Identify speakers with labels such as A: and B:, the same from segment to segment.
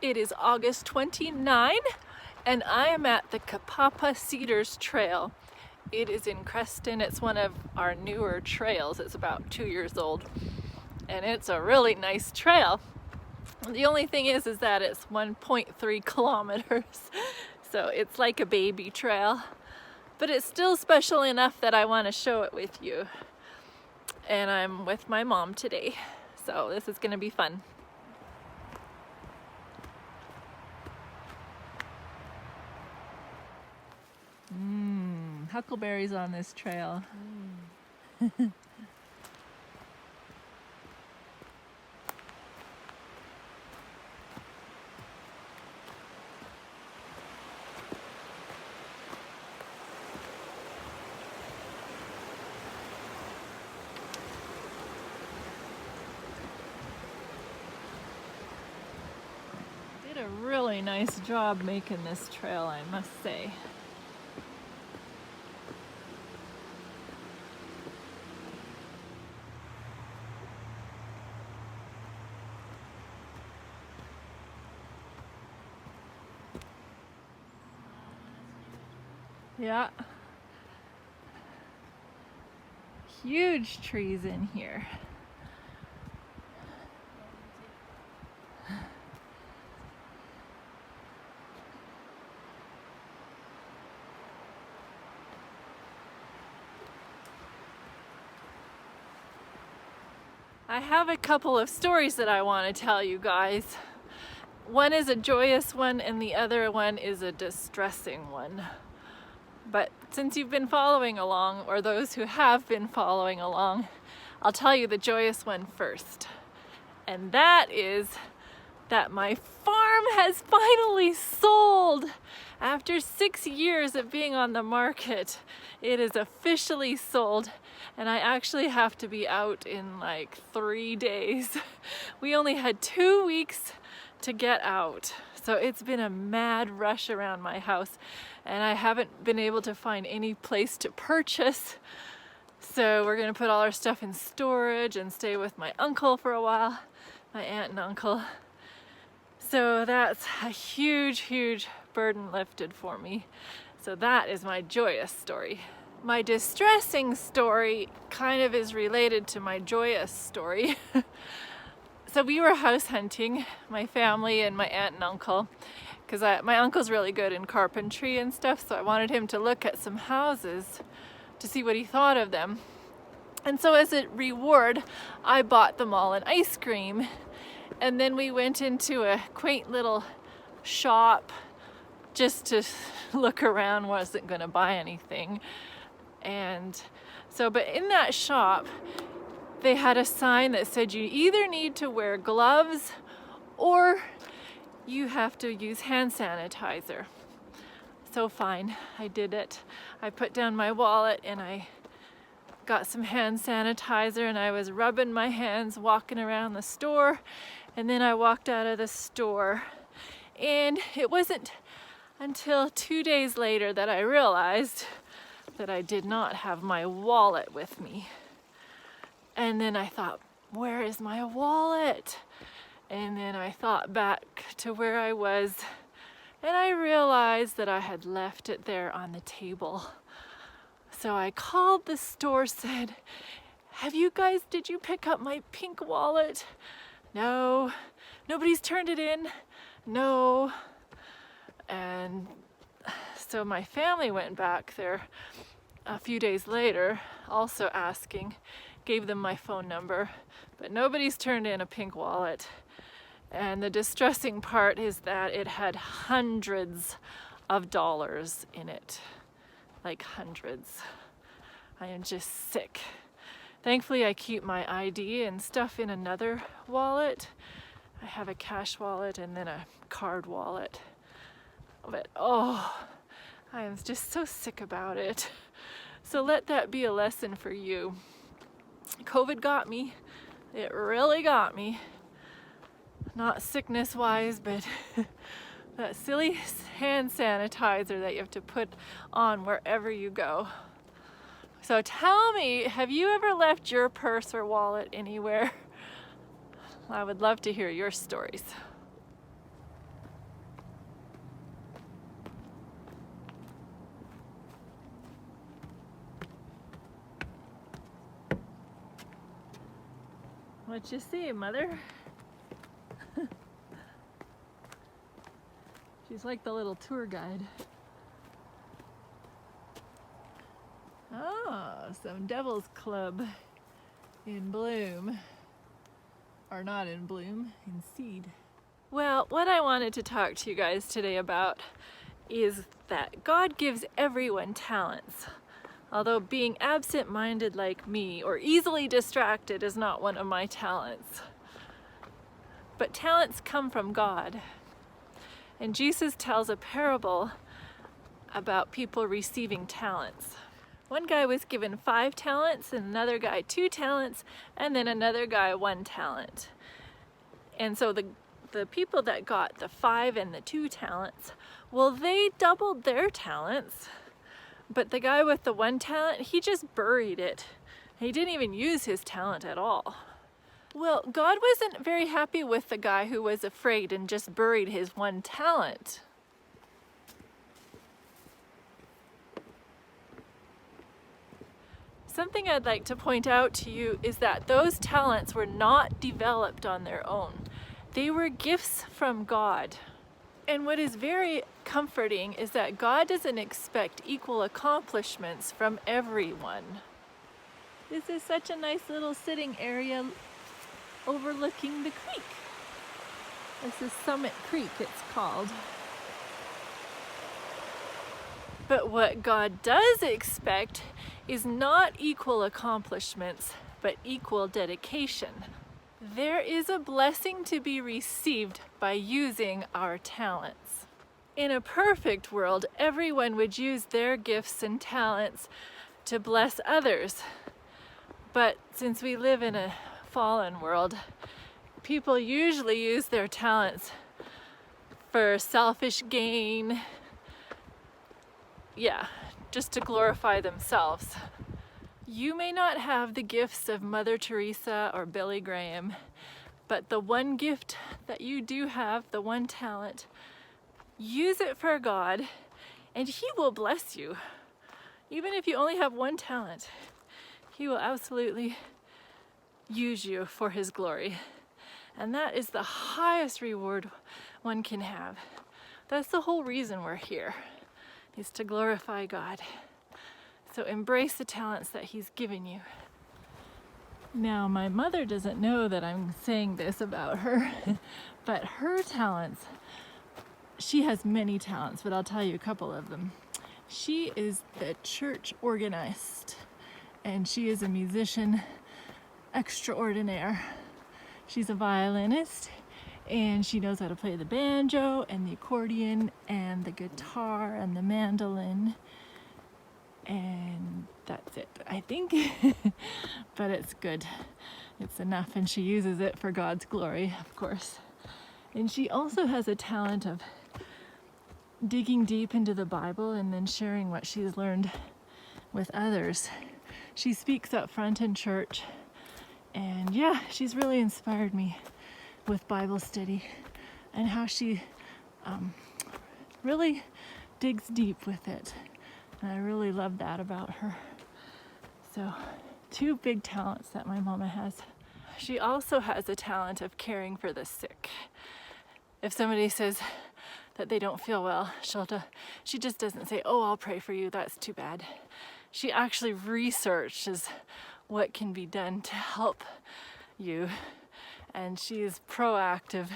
A: It is August 29 and I am at the Cedars Trail. It is in Creston. It's one of our newer trails. It's about 2 years old and it's a really nice trail. The only thing is that it's 1.3 kilometers. So it's like a baby trail, but it's still special enough that I want to show it with you. And I'm with my mom today. So this is going to be fun. Huckleberries on this trail. Did a really nice job making this trail, I must say. Yeah. Huge trees in here. I have a couple of stories that I want to tell you guys. One is a joyous one and the other one is a distressing one. But since you've been following along, or those who have been following along, I'll tell you the joyous one first. And that is that my farm has finally sold. After 6 years of being on the market, it is officially sold, and I actually have to be out in like 3 days. We only had 2 weeks to get out. So it's been a mad rush around my house and I haven't been able to find any place to purchase. So we're gonna put all our stuff in storage and stay with my uncle for a while, my aunt and uncle. So that's a huge, huge burden lifted for me. So that is my joyous story. My distressing story kind of is related to my joyous story. So we were house hunting, my family and my aunt and uncle, because my uncle's really good in carpentry and stuff, so I wanted him to look at some houses to see what he thought of them. And so as a reward, I bought them all an ice cream. And then we went into a quaint little shop just to look around, wasn't gonna buy anything. And so, but in that shop, they had a sign that said you either need to wear gloves or you have to use hand sanitizer. So fine, I did it. I put down my wallet and I got some hand sanitizer and I was rubbing my hands walking around the store, and then I walked out of the store. And it wasn't until 2 days later that I realized that I did not have my wallet with me. And then I thought, where is my wallet? And then I thought back to where I was and I realized that I had left it there on the table. So I called the store, said, did you pick up my pink wallet? No. Nobody's turned it in? No. And so my family went back there a few days later, also asking, gave them my phone number, but nobody's turned in a pink wallet. And the distressing part is that it had hundreds of dollars in it, like hundreds. I am just sick. Thankfully, I keep my ID and stuff in another wallet. I have a cash wallet and then a card wallet. But oh, I am just so sick about it. So let that be a lesson for you. COVID got me. It really got me. Not sickness-wise, but that silly hand sanitizer that you have to put on wherever you go. So tell me, have you ever left your purse or wallet anywhere? I would love to hear your stories. What you see, Mother? She's like the little tour guide. Oh, some Devil's Club in bloom. Or not in bloom, in seed. Well, what I wanted to talk to you guys today about is that God gives everyone talents. Although being absent-minded like me or easily distracted is not one of my talents. But talents come from God. And Jesus tells a parable about people receiving talents. One guy was given 5 talents, and another guy 2 talents, and then another guy 1 talent. And so the people that got the 5 and the 2 talents, well, they doubled their talents. But the guy with the 1 talent, he just buried it. He didn't even use his talent at all. Well, God wasn't very happy with the guy who was afraid and just buried his 1 talent. Something I'd like to point out to you is that those talents were not developed on their own. They were gifts from God. And what is very comforting is that God doesn't expect equal accomplishments from everyone. This is such a nice little sitting area overlooking the creek. This is Summit Creek, it's called. But what God does expect is not equal accomplishments, but equal dedication. There is a blessing to be received by using our talents. In a perfect world, everyone would use their gifts and talents to bless others. But since we live in a fallen world, people usually use their talents for selfish gain. Yeah, just to glorify themselves. You may not have the gifts of Mother Teresa or Billy Graham, but the one gift that you do have, the 1 talent, use it for God and He will bless you. Even if you only have 1 talent, He will absolutely use you for His glory. And that is the highest reward one can have. That's the whole reason we're here, is to glorify God. So embrace the talents that He's given you. Now, my mother doesn't know that I'm saying this about her, but her talents, she has many talents, but I'll tell you a couple of them. She is the church organist, and she is a musician extraordinaire. She's a violinist, and she knows how to play the banjo and the accordion and the guitar and the mandolin. And that's it, I think. But it's good. It's enough, and she uses it for God's glory, of course. And she also has a talent of digging deep into the Bible and then sharing what she's learned with others. She speaks up front in church, and yeah, she's really inspired me with Bible study and how she really digs deep with it. And I really love that about her. So, 2 big talents that my mama has. She also has a talent of caring for the sick. If somebody says that they don't feel well, she just doesn't say, "Oh, I'll pray for you, that's too bad." She actually researches what can be done to help you. And she is proactive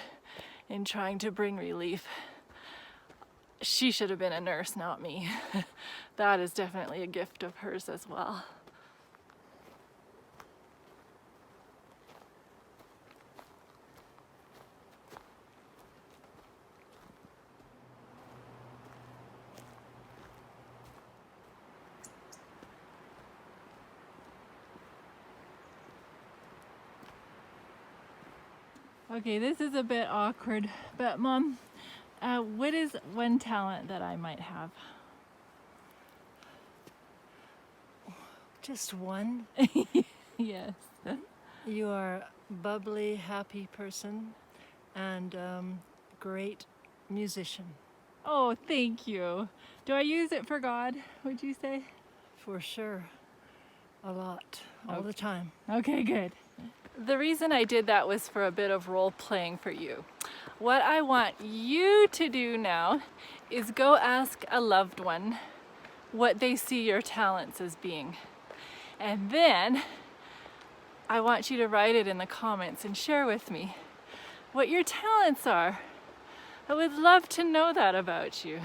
A: in trying to bring relief. She should have been a nurse, not me. That is definitely a gift of hers as well. Okay, this is a bit awkward, but Mom, what is 1 talent that I might have?
B: Just 1?
A: Yes.
B: You are a bubbly, happy person and great musician.
A: Oh, thank you. Do I use it for God, would you say?
B: For sure. A lot. All the time.
A: Okay, good. The reason I did that was for a bit of role playing for you. What I want you to do now is go ask a loved one what they see your talents as being. And then I want you to write it in the comments and share with me what your talents are. I would love to know that about you.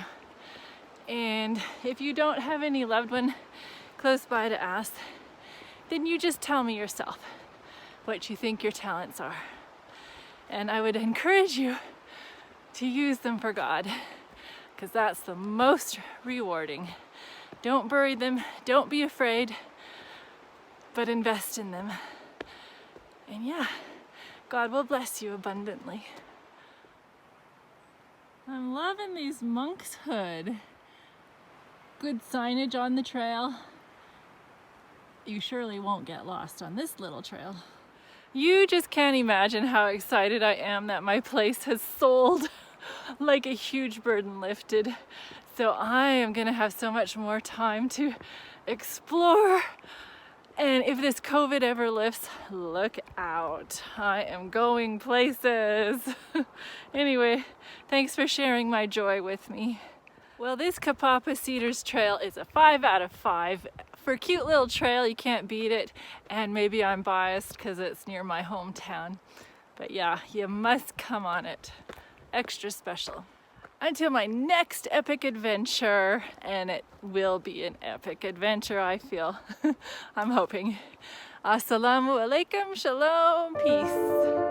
A: And if you don't have any loved one close by to ask, then you just tell me yourself what you think your talents are. And I would encourage you to use them for God, because that's the most rewarding. Don't bury them, don't be afraid, but invest in them. And yeah, God will bless you abundantly. I'm loving these monk's hood. Good signage on the trail. You surely won't get lost on this little trail. You just can't imagine how excited I am that my place has sold, like a huge burden lifted. So I am gonna have so much more time to explore. And if this COVID ever lifts, look out. I am going places. Anyway, thanks for sharing my joy with me. Well, this Kapapa Cedars trail is a 5 out of 5. For a cute little trail, you can't beat it. And maybe I'm biased because it's near my hometown. But yeah, you must come on it. Extra special. Until my next epic adventure, and it will be an epic adventure, I feel. I'm hoping. Assalamu alaikum, shalom, peace.